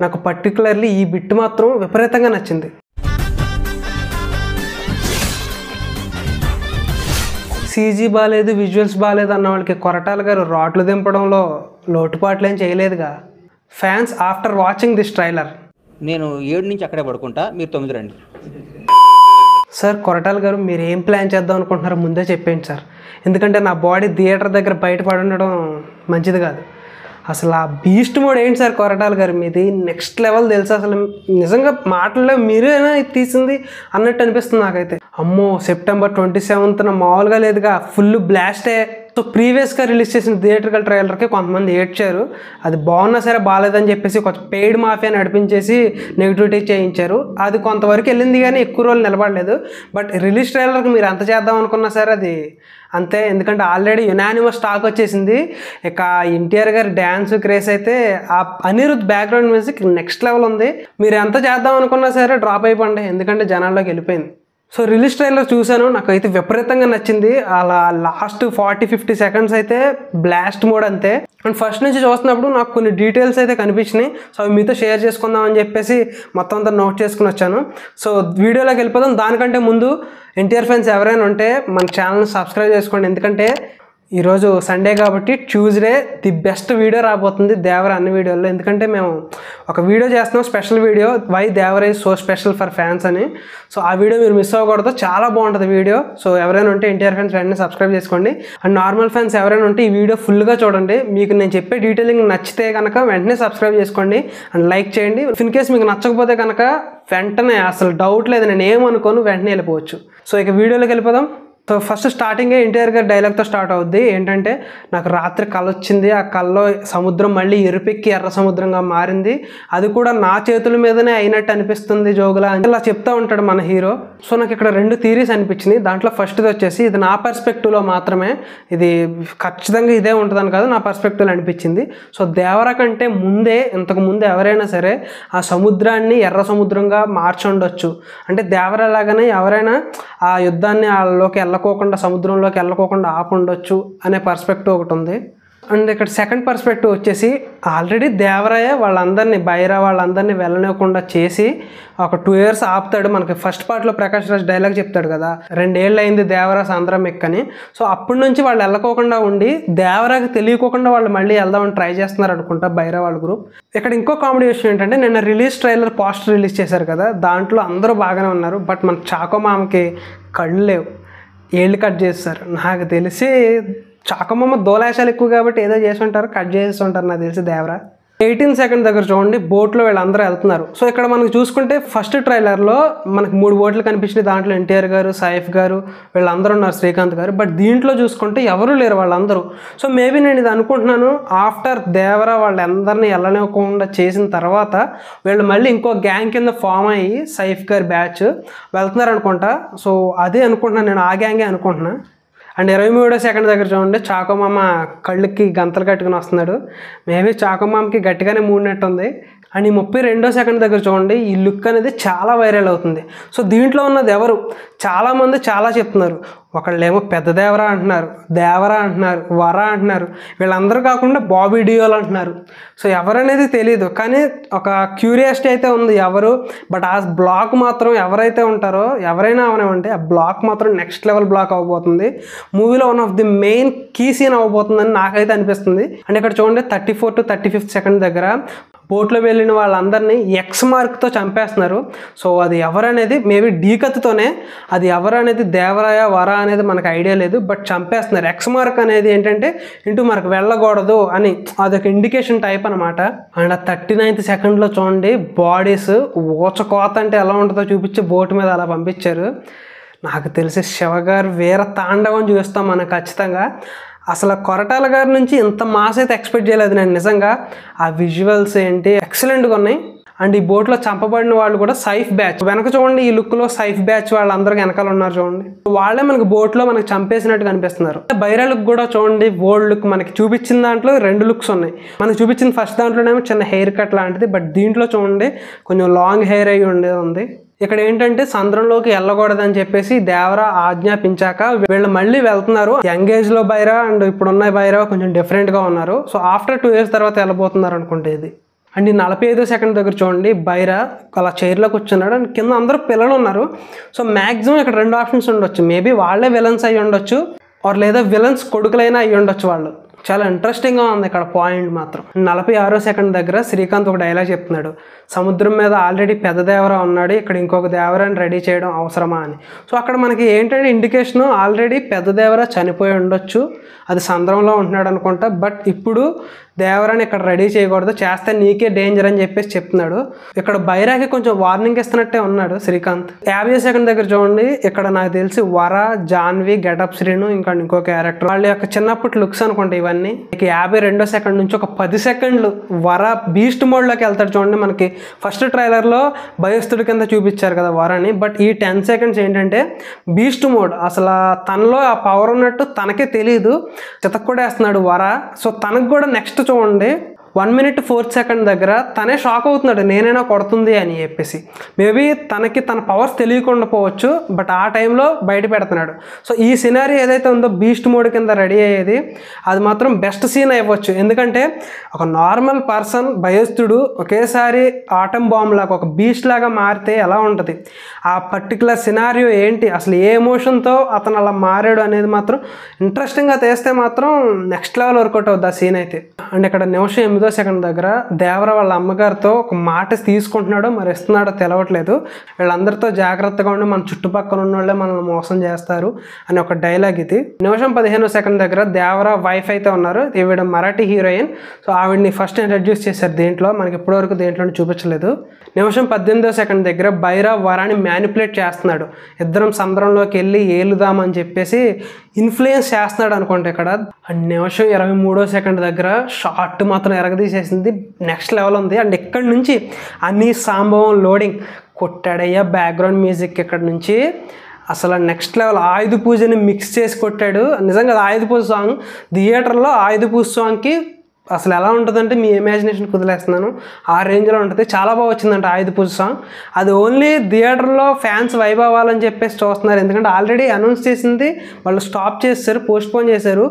నాకు పర్టికులర్లీ ఈ బిట్ మాత్రం విపరీతంగా నచ్చింది. సీజీ బాగాలేదు, విజువల్స్ బాగాలేదు అన్న వాళ్ళకి కొరటాల గారు రాట్లు దింపడంలో లోటుపాట్లు ఏం చేయలేదుగా. Fans after watching this trailer, నేను 7 నుంచి అక్కడే పడుకుంటా, మీరు 9 రండి. సార్ కొరటాల గారు మీరు ఏం ప్లాన్ చేద్దాం అనుకుంటున్నారో ముందే చెప్పేయండి సార్, ఎందుకంటే నా బాడీ థియేటర్ దగ్గర బయట పడి ఉండడం మంచిది కాదు. అసలు ఆ బీస్ట్ మోడ్ ఏంటి సార్ కొరటాల గారు, మీది నెక్స్ట్ లెవెల్ తెలుసు. అసలు నిజంగా మాటల్లో మీరేనా తీసింది అన్నట్టు అనిపిస్తుంది నాకైతే. అమ్మో సెప్టెంబర్ 27న మామూలుగా లేదుగా, ఫుల్ బ్లాస్టే. సో ప్రీవియస్గా రిలీజ్ చేసిన థియేటర్కల్ ట్రైలర్కి కొంతమంది ఏడ్చారు, అది బాగున్నా సరే బాగాలేదని చెప్పేసి కొంచెం పెయిడ్ మాఫియా నడిపించేసి నెగిటివిటీ చేయించారు. అది కొంతవరకు వెళ్ళింది కానీ ఎక్కువ రోజులు నిలబడలేదు. బట్ రిలీజ్ ట్రైలర్కి మీరు ఎంత చేద్దాం అనుకున్నా సరే అది అంతే, ఎందుకంటే ఆల్రెడీ యునానిమస్ టాక్ వచ్చేసింది. ఇక ఎన్టీఆర్ గారి డ్యాన్స్ క్రేజ్ అయితే, ఆ Anirudh background music next level ఉంది. మీరు ఎంత చేద్దాం అనుకున్నా సరే డ్రాప్ అయిపోండి, ఎందుకంటే జనాల్లోకి వెళ్ళిపోయింది. సో రిలీజ్ ట్రైలర్ చూశాను, నాకైతే విపరీతంగా నచ్చింది. అలా లాస్ట్ 40-50 సెకండ్స్ అయితే బ్లాస్ట్ మోడ్ అంతే. అండ్ ఫస్ట్ నుంచి చూస్తున్నప్పుడు నాకు కొన్ని డీటెయిల్స్ అయితే కనిపించినాయి. సో అవి మీతో షేర్ చేసుకుందాం అని చెప్పేసి మొత్తం అంతా నోట్ చేసుకుని వచ్చాను. సో వీడియోలోకి వెళ్ళిపోదాం. దానికంటే ముందు ఎన్టీఆర్ ఫ్యాన్స్ ఎవరైనా ఉంటే మన ఛానల్ని సబ్స్క్రైబ్ చేసుకోండి, ఎందుకంటే ఈరోజు సండే కాబట్టి ట్యూస్డే ది బెస్ట్ వీడియో రాబోతుంది దేవర అన్ని వీడియోల్లో. ఎందుకంటే మేము ఒక వీడియో చేస్తున్నాం, special video, why Devara is so special for fans అని. సో ఆ వీడియో మీరు మిస్ అవ్వకూడదు, చాలా బాగుంటుంది వీడియో. సో ఎవరైనా ఉంటే ఎన్టీఆర్ ఫ్యాన్స్ వెంటనే సబ్స్క్రైబ్ చేసుకోండి. అండ్ నార్మల్ ఫ్యాన్స్ ఎవరైనా ఉంటే ఈ వీడియో ఫుల్గా చూడండి. మీకు నేను చెప్పే డీటెయిలింగ్ నచ్చితే కనుక వెంటనే సబ్స్క్రైబ్ చేసుకోండి అండ్ లైక్ చేయండి. ఇన్ కేస్ మీకు నచ్చకపోతే కనుక వెంటనే అసలు డౌట్ లేదు, నేను ఏమనుకోను, వెంటనే వెళ్ళిపోవచ్చు. సో ఇక వీడియోలోకి వెళ్ళిపోదాం. సో ఫస్ట్ స్టార్టింగే ఎన్టీఆర్ గారి డైలాగ్తో స్టార్ట్ అవుద్ది. ఏంటంటే, నాకు రాత్రి కళ వచ్చింది, ఆ కళలో సముద్రం మళ్ళీ ఎరుపెక్కి ఎర్ర సముద్రంగా మారింది, అది కూడా నా చేతుల మీదనే అయినట్టు అనిపిస్తుంది జోగులా అని ఇలా చెప్తా ఉంటాడు మన హీరో. సో నాకు ఇక్కడ 2 థీరీస్ అనిపించినాయి. దాంట్లో ఫస్ట్ది వచ్చేసి, ఇది నా పర్స్పెక్టివ్లో మాత్రమే, ఇది ఖచ్చితంగా ఇదే ఉంటుందని కాదు, నా పర్స్పెక్టివ్లో అనిపించింది. సో దేవర కంటే ముందే, ఇంతకు ముందు ఎవరైనా సరే ఆ సముద్రాన్ని ఎర్ర సముద్రంగా మార్చుండొచ్చు. అంటే దేవర లాగానే ఎవరైనా ఆ యుద్ధాన్ని వాళ్ళలోకి వెళ్ళకోకుండా, సముద్రంలోకి వెళ్ళకోకుండా ఆపుండొచ్చు అనే పర్స్పెక్టివ్ ఒకటి ఉంది. అండ్ ఇక్కడ సెకండ్ పర్స్పెక్టివ్ వచ్చేసి, ఆల్రెడీ దేవరాయ వాళ్ళందరినీ, బైరా వాళ్ళందరినీ వెళ్ళనివ్వకుండా చేసి ఒక 2 years ఆపుతాడు. మనకి ఫస్ట్ పార్ట్లో ప్రకాష్ రాజ్ డైలాగ్ చెప్తాడు కదా, 2 ఏళ్ళు అయింది దేవరా సాంద్రం ఎక్కని. సో అప్పటి నుంచి వాళ్ళు వెళ్ళకోకుండా ఉండి, దేవరాకి తెలియకోకుండా వాళ్ళు మళ్ళీ వెళ్దామని ట్రై చేస్తున్నారు అనుకుంటా బైరా వాళ్ళ గ్రూప్. ఇక్కడ ఇంకో కామెడీ విషయం ఏంటంటే, నిన్న రిలీజ్ ట్రైలర్ పోస్టర్ రిలీజ్ చేశారు కదా, దాంట్లో అందరూ బాగానే ఉన్నారు. బట్ మన చాకో మామకి కళ్ళు లేవు, ఏళ్ళు కట్ చేస్తారు. నాకు తెలిసి చాకమ్మ దోలాశాలు ఎక్కువ కాబట్టి ఏదో చేసి ఉంటారు, కట్ చేసి ఉంటారు నాకు తెలిసి దేవరా. 18 సెకండ్ దగ్గర చూడండి, బోట్లో వీళ్ళందరూ వెళ్తున్నారు. సో ఇక్కడ మనకు చూసుకుంటే ఫస్ట్ ట్రైలర్లో మనకు 3 బోట్లు కనిపించినాయి. దాంట్లో ఎన్టీఆర్ గారు, సైఫ్ గారు, వీళ్ళందరూ ఉన్నారు, శ్రీకాంత్ గారు. బట్ దీంట్లో చూసుకుంటే ఎవరూ లేరు వాళ్ళందరూ. సో మేబీ నేను ఇది అనుకుంటున్నాను, ఆఫ్టర్ దేవరా వాళ్ళందరినీ వెళ్ళనివ్వకుండా చేసిన తర్వాత వీళ్ళు మళ్ళీ ఇంకో గ్యాంగ్ కింద ఫామ్ అయ్యి సైఫ్ గారి బ్యాచ్ వెళ్తున్నారు అనుకుంటా. సో అదే అనుకుంటున్నాను నేను, ఆ గ్యాంగే అనుకుంటున్నా. అండ్ 23వ సెకండ్ దగ్గర చూడండి, చాకోమామ కళ్ళకి గంతలు కట్టుకుని వస్తున్నాడు. మేబీ చాకోమామకి గట్టిగానే మూడినట్టుంది. అండ్ ఈ 32వ సెకండ్ దగ్గర చూడండి, ఈ లుక్ అనేది చాలా వైరల్ అవుతుంది. సో దీంట్లో ఉన్నది ఎవరు, చాలామంది చాలా చెప్తున్నారు. ఒకళ్ళేమో పెద్ద దేవరా అంటున్నారు, దేవరా అంటున్నారు, వరా అంటున్నారు, వీళ్ళందరూ కాకుండా బాబీ డియోల్ అంటున్నారు. సో ఎవరనేది తెలియదు, కానీ ఒక క్యూరియాసిటీ అయితే ఉంది ఎవరు. బట్ ఆ బ్లాక్ మాత్రం ఎవరైతే ఉంటారో, ఎవరైనా అవనివ్వండి, ఆ బ్లాక్ మాత్రం నెక్స్ట్ లెవెల్ బ్లాక్ అవ్వబోతుంది. మూవీలో one of the main key scene అవ్వబోతుందని నాకైతే అనిపిస్తుంది. అండ్ ఇక్కడ చూడండి 34 to 35 సెకండ్ దగ్గర బోట్లో వెళ్ళిన వాళ్ళందరినీ ఎక్స్ మార్క్తో చంపేస్తున్నారు. సో అది ఎవరనేది మేబీ డీకత్తుతోనే, అది ఎవరనేది దేవరాయ వరా అనేది మనకు ఐడియా లేదు, బట్ చంపేస్తున్నారు. ఎక్స్ మార్క్ అనేది ఏంటంటే ఇంటూ మనకు వెళ్ళకూడదు అని, అదొక ఇండికేషన్ టైప్ అనమాట. అండ్ 39th సెకండ్లో చూడండి, బాడీస్ ఊచకోత అంటే ఎలా ఉంటుందో చూపించి బోటు మీద అలా పంపించారు. నాకు తెలిసి శివగారు వీర తాండవం చూస్తాం మనం ఖచ్చితంగా. అసలు కొరటాల గారి నుంచి ఇంత మాస్ అయితే ఎక్స్పెక్ట్ చేయలేదు నేను నిజంగా. ఆ విజువల్స్ ఏంటి ఎక్సలెంట్గా ఉన్నాయి. అండ్ ఈ బోట్లో చంపబడిన వాళ్ళు కూడా సైఫ్ బ్యాచ్. వెనక చూడండి, ఈ లుక్లో సైఫ్ బ్యాచ్ వాళ్ళందరూ వెనకాల ఉన్నారు చూడండి. వాళ్ళే మనకి బోట్లో మనకి చంపేసినట్టు కనిపిస్తున్నారు. బైరా లుక్ కూడా చూడండి, ఓల్డ్ లుక్. మనకి చూపించిన దాంట్లో 2 లుక్స్ ఉన్నాయి. మనకి చూపించిన ఫస్ట్ దాంట్లోనేమో చిన్న హెయిర్ కట్ లాంటిది, బట్ దీంట్లో చూడండి కొంచెం లాంగ్ హెయిర్ అయ్యి ఉండేది ఉంది. ఇక్కడ ఏంటంటే సంద్రంలోకి వెళ్ళకూడదని చెప్పేసి దేవరా ఆజ్ఞాపించాక వీళ్ళు మళ్ళీ వెళ్తున్నారు. యంగ్ ఏజ్లో బైరా అండ్ ఇప్పుడున్న బైరా కొంచెం డిఫరెంట్గా ఉన్నారు. సో ఆఫ్టర్ 2 years తర్వాత వెళ్ళబోతున్నారు అనుకుంటే ఇది. అండ్ 45వ సెకండ్ దగ్గర చూడండి, బైరా అలా చైర్లో కూర్చున్నాడు అండ్ కింద అందరూ పిల్లలు ఉన్నారు. సో మ్యాక్సిమం ఇక్కడ 2 ఆప్షన్స్ ఉండొచ్చు. మేబీ వాళ్ళే విలన్స్ అయ్యి ఉండొచ్చు, ఆర్ లేదా విలన్స్ కొడుకులైనా అయ్యి ఉండొచ్చు వాళ్ళు. చాలా ఇంట్రెస్టింగ్గా ఉంది ఇక్కడ పాయింట్ మాత్రం. 46వ సెకండ్ దగ్గర శ్రీకాంత్ ఒక డైలాగ్ చెప్తున్నాడు, సముద్రం మీద ఆల్రెడీ పెద్ద దేవర ఉన్నాడు, ఇక్కడ ఇంకొక దేవరాన్ని రెడీ చేయడం అవసరమా అని. సో అక్కడ మనకి ఏంటంటే ఇండికేషను ఆల్రెడీ పెద్ద దేవర చనిపోయి ఉండొచ్చు, అది సంద్రంలో ఉంటున్నాడు అనుకుంటా. బట్ ఇప్పుడు దేవరాన్ని ఇక్కడ రెడీ చేయకూడదు, చేస్తే నీకే డేంజర్ అని చెప్పేసి చెప్తున్నాడు. ఇక్కడ బైరాకి కొంచెం వార్నింగ్ ఇస్తున్నట్టే ఉన్నాడు శ్రీకాంత్. 50వ సెకండ్ దగ్గర చూడండి, ఇక్కడ నాకు తెలిసి వర, జాన్వి, గెటప్ శ్రీను ఇంకా ఇంకో క్యారెక్టర్ వాళ్ళ యొక్క చిన్నప్పటి లుక్స్ అనుకుంటా ఇవన్నీ. ఇక 52వ సెకండ్ నుంచి ఒక 10 సెకండ్లు వర బీస్ట్ మోడ్లోకి వెళ్తాడు చూడండి. మనకి ఫస్ట్ ట్రైలర్లో భయస్తుడి కింద చూపించారు కదా వరని, బట్ ఈ 10 సెకండ్స్ ఏంటంటే బీస్ట్ మోడ్. అసలు తనలో ఆ పవర్ ఉన్నట్టు తనకే తెలియదు, చితక్కూడేస్తున్నాడు వర. సో తనకు కూడా నెక్స్ట్ చూడండి 1 minute 4 seconds దగ్గర తనే షాక్ అవుతున్నాడు, నేనైనా కొడుతుంది అని చెప్పేసి. మేబీ తనకి తన పవర్స్ తెలియకుండా పోవచ్చు, బట్ ఆ టైంలో బయట పెడుతున్నాడు. సో ఈ సినారీ ఏదైతే ఉందో బీస్ట్ మోడ్ కింద రెడీ అయ్యేది, అది మాత్రం బెస్ట్ సీన్ అవ్వచ్చు. ఎందుకంటే ఒక నార్మల్ పర్సన్ భయస్తుడు ఒకేసారి ఆటం బాంబ్ లాగా ఒక బీస్ట్ లాగా మారితే ఎలా ఉంటుంది, ఆ పర్టికులర్ సినారియో ఏంటి, అసలు ఏ ఎమోషన్తో అతను అలా మారాడు అనేది మాత్రం ఇంట్రెస్టింగ్గా తీస్తే మాత్రం నెక్స్ట్ లెవెల్ వర్కౌట్ అవుతుంది ఆ సీన్ అయితే. అండ్ ఇక్కడ నిమిషం 8వ సెకండ్ దగ్గర దేవర వాళ్ళ అమ్మగారితో ఒక మాట తీసుకుంటున్నాడో మరి ఇస్తున్నాడో తెలవట్లేదు, వీళ్ళందరితో జాగ్రత్తగా ఉండి మన చుట్టుపక్కల ఉన్న వాళ్ళే మనల్ని మోసం చేస్తారు అని ఒక డైలాగ్ ఇది. నిమిషం 15వ సెకండ్ దగ్గర దేవర వైఫ్ అయితే ఉన్నారు, ఈవిడ మరాఠీ హీరోయిన్. సో ఆవిడని ఫస్ట్ ఇంట్రడ్యూస్ చేశారు దీంట్లో, మనకి ఇప్పటివరకు దేంట్లో చూపించలేదు. నిమిషం 18వ సెకండ్ దగ్గర బైరా వరాన్ని మ్యానిపులేట్ చేస్తున్నాడు, ఇద్దరం సముద్రంలోకి వెళ్ళి ఏలుదామని చెప్పేసి ఇన్ఫ్లుయెన్స్ చేస్తున్నాడు అనుకుంటే ఇక్కడ. అండ్ నిమిషం 23వ సెకండ్ దగ్గర షార్ట్ మాత్రం ఎరగదీసేసింది, నెక్స్ట్ లెవెల్ ఉంది. అండ్ ఇక్కడ నుంచి అన్ని సంభవం లోడింగ్ కొట్టాడయ్యా, బ్యాక్గ్రౌండ్ మ్యూజిక్ ఇక్కడ నుంచి అసలు నెక్స్ట్ లెవెల్. ఆయుధ పూజని మిక్స్ చేసి కొట్టాడు నిజంగా. ఆయుధ పూజ సాంగ్ థియేటర్లో ఆయుధ పూజ సాంగ్కి అసలు ఎలా ఉంటుందంటే మీ ఇమాజినేషన్ కుదిలేస్తున్నాను, ఆ రేంజ్లో ఉంటుంది. చాలా బాగా వచ్చిందంట ఆయుధ పూజ సాంగ్. అది ఓన్లీ థియేటర్లో ఫ్యాన్స్ వైబ్ అవ్వాలని చెప్పేసి చూస్తున్నారు, ఎందుకంటే ఆల్రెడీ అనౌన్స్ చేసింది వాళ్ళు స్టాప్ చేశారు, పోస్ట్పోన్ చేశారు.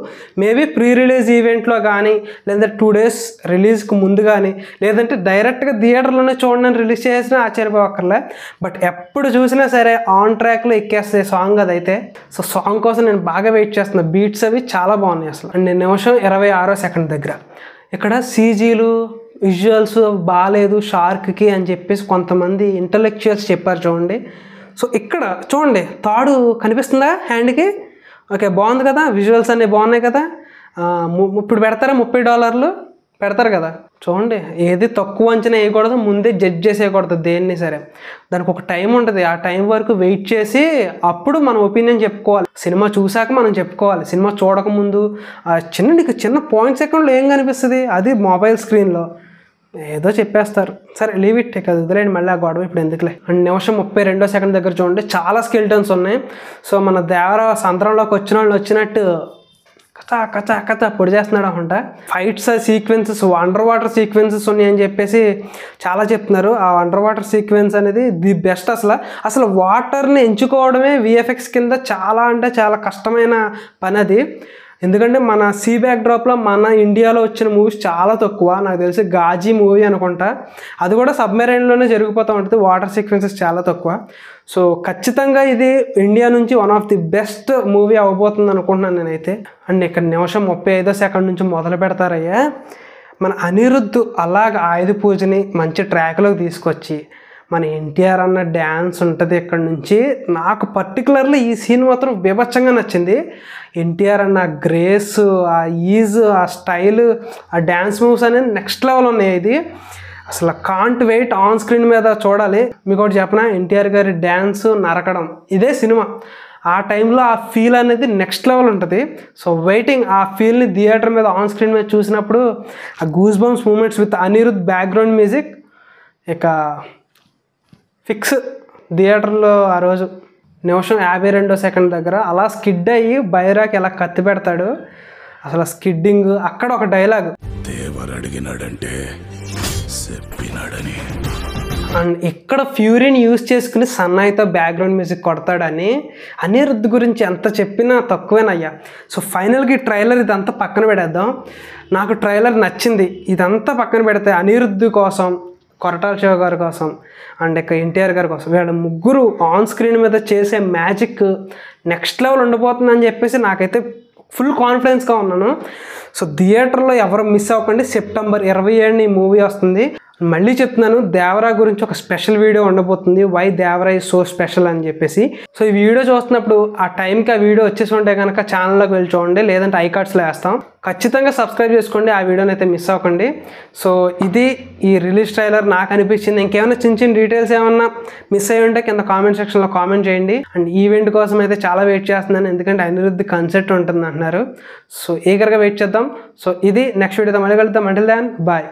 మేబీ ప్రీ రిలీజ్ ఈవెంట్లో కానీ, లేదా 2 days రిలీజ్కి ముందు కానీ, లేదంటే డైరెక్ట్గా థియేటర్లోనే చూడండి రిలీజ్ చేసినా ఆశ్చర్యపోవక్కర్లే. బట్ ఎప్పుడు చూసినా సరే ఆన్ ట్రాక్లో ఎక్కేస్తే సాంగ్ అదైతే. సో సాంగ్ కోసం నేను బాగా వెయిట్ చేస్తున్నా, బీట్స్ అవి చాలా బాగున్నాయి అసలు. అండ్ నిమిషం 26వ సెకండ్ దగ్గర ఇక్కడ సీజీలు విజువల్స్ బాగాలేదు షార్క్కి అని చెప్పేసి కొంతమంది ఇంటలెక్చువల్స్ చెప్పారు చూడండి. సో ఇక్కడ చూడండి తాడు కనిపిస్తుందా హ్యాండ్కి, ఓకే బాగుంది కదా, విజువల్స్ అన్నీ బాగున్నాయి కదా. ఇప్పుడు పెడతారా $30 పెడతారు కదా. చూడండి ఏది తక్కువ అంచనా వేయకూడదు, ముందే జడ్జ్ చేసేయకూడదు దేన్ని సరే. దానికి ఒక టైం ఉంటుంది, ఆ టైం వరకు వెయిట్ చేసి అప్పుడు మన ఒపీనియన్ చెప్పుకోవాలి. సినిమా చూసాక మనం చెప్పుకోవాలి, సినిమా చూడకముందు నీకు చిన్న పాయింట్ సెకండ్లో ఏం కనిపిస్తుంది, అది మొబైల్ స్క్రీన్లో ఏదో చెప్పేస్తారు. సరే లీవ్ ఇట్, కదా వదిలేండి, మళ్ళీ ఆ గొడవ ఇప్పుడు ఎందుకులే. అండ్ నిమిషం 32వ సెకండ్ దగ్గర చూడండి చాలా స్కెల్టన్స్ ఉన్నాయి. సో మన దేవర సంద్రంలోకి వచ్చిన వాళ్ళు వచ్చినట్టు కథ పొడి చేస్తున్నాడు అనుకుంటా. Fights sequences, under water sequences ఉన్నాయని చెప్పేసి చాలా చెప్తున్నారు. ఆ అండర్ వాటర్ సీక్వెన్స్ అనేది ది బెస్ట్. అసలు వాటర్ని ఎంచుకోవడమే విఎఫ్ఎక్స్ కింద చాలా అంటే చాలా కష్టమైన పని అది. ఎందుకంటే మన సీ బ్యాక్ డ్రాప్లో మన ఇండియాలో వచ్చిన మూవీస్ చాలా తక్కువ. నాకు తెలిసి గాజీ మూవీ అనుకుంటా, అది కూడా సబ్మెరైన్లోనే జరిగిపోతూ ఉంటుంది, వాటర్ సీక్వెన్సెస్ చాలా తక్కువ. సో ఖచ్చితంగా ఇది ఇండియా నుంచి one of the best movie అవ్వబోతుంది అనుకుంటున్నాను నేనైతే. అండ్ ఇక్కడ నిమిషం 35వ సెకండ్ నుంచి మొదలు పెడతారయ్యా. మన అనిరుద్ధ్ అలాగ ఆయుధ పూజని మంచి ట్రాక్లోకి తీసుకొచ్చి మన ఎన్టీఆర్ అన్న డ్యాన్స్ ఉంటుంది ఇక్కడ నుంచి. నాకు పర్టికులర్లీ ఈ సీన్ మాత్రం బీభత్సంగా నచ్చింది. ఎన్టీఆర్ అన్న గ్రేస్, ఆ ఈజ్, ఆ స్టైల్, ఆ డ్యాన్స్ మూవ్స్ అనేది నెక్స్ట్ లెవెల్ ఉన్నాయి. ఇది అసలు కాంట్ వెయిట్ ఆన్ స్క్రీన్ మీద చూడాలి. మీకు ఒకటి చెప్పనా, ఎన్టీఆర్ గారి డ్యాన్స్ నరకడం ఇదే సినిమా. ఆ టైంలో ఆ ఫీల్ అనేది నెక్స్ట్ లెవెల్ ఉంటుంది. సో వెయిటింగ్ ఆ ఫీల్ని థియేటర్ మీద ఆన్ స్క్రీన్ మీద చూసినప్పుడు ఆ goose bumps moments with Anirudh background music ఇక ఫిక్స్ థియేటర్లో ఆ రోజు. నిమిషం 52వ సెకండ్ దగ్గర అలా స్కిడ్ అయ్యి బైరాకి ఎలా కత్తి పెడతాడు, అసలు స్కిడ్డింగ్. అక్కడ ఒక డైలాగ్, దేవరు అడిగినాడంటే చెప్పినాడని అండ్ ఇక్కడ ఫ్యూరీని యూజ్ చేసుకుని సన్నాయితో బ్యాక్గ్రౌండ్ మ్యూజిక్ కొడతాడని అనిరుద్ధ్ గురించి ఎంత చెప్పినా తక్కువేనయ్యా. సో ఫైనల్గా ఈ ట్రైలర్ ఇదంతా పక్కన పెడేద్దాం. నాకు ట్రైలర్ నచ్చింది. ఇదంతా పక్కన పెడితే అనిరుద్ధ్ కోసం, కొరటాల శివ గారి కోసం అండ్ ఇక ఎన్టీఆర్ గారి కోసం వీళ్ళ ముగ్గురు ఆన్ స్క్రీన్ మీద చేసే మ్యాజిక్ నెక్స్ట్ లెవెల్ ఉండబోతుందని చెప్పేసి నాకైతే ఫుల్ కాన్ఫిడెన్స్గా ఉన్నాను. సో థియేటర్లో ఎవరు మిస్ అవ్వకండి. సెప్టెంబర్ 27 ఈ మూవీ వస్తుంది. మళ్ళీ చెప్తున్నాను, దేవరా గురించి ఒక స్పెషల్ వీడియో ఉండబోతుంది. Why Devara is so special అని చెప్పేసి. సో ఈ వీడియో చూస్తున్నప్పుడు ఆ టైంకి ఆ వీడియో వచ్చేసి ఉంటే కనుక ఛానల్లోకి వెళ్ళి చూడండి, లేదంటే ఐకార్డ్స్లో వేస్తాం. ఖచ్చితంగా సబ్స్క్రైబ్ చేసుకోండి, ఆ వీడియోని అయితే మిస్ అవ్వకండి. సో ఇది ఈ రిలీజ్ ట్రైలర్ నాకు అనిపించింది. ఇంకేమైనా చిన్న చిన్న డీటెయిల్స్ ఏమన్నా మిస్ అయ్యి ఉంటే కింద కామెంట్ సెక్షన్లో కామెంట్ చేయండి. అండ్ ఈవెంట్ కోసం అయితే చాలా వెయిట్ చేస్తున్నాను, ఎందుకంటే అనిరుద్ధ్ కన్సర్ట్ ఉంటుంది అంటున్నారు. సో ఈగర్గా వెయిట్ చేద్దాం. సో ఇది నెక్స్ట్ వీడియోతో మళ్ళీ కలుద్దాం. Until then bye.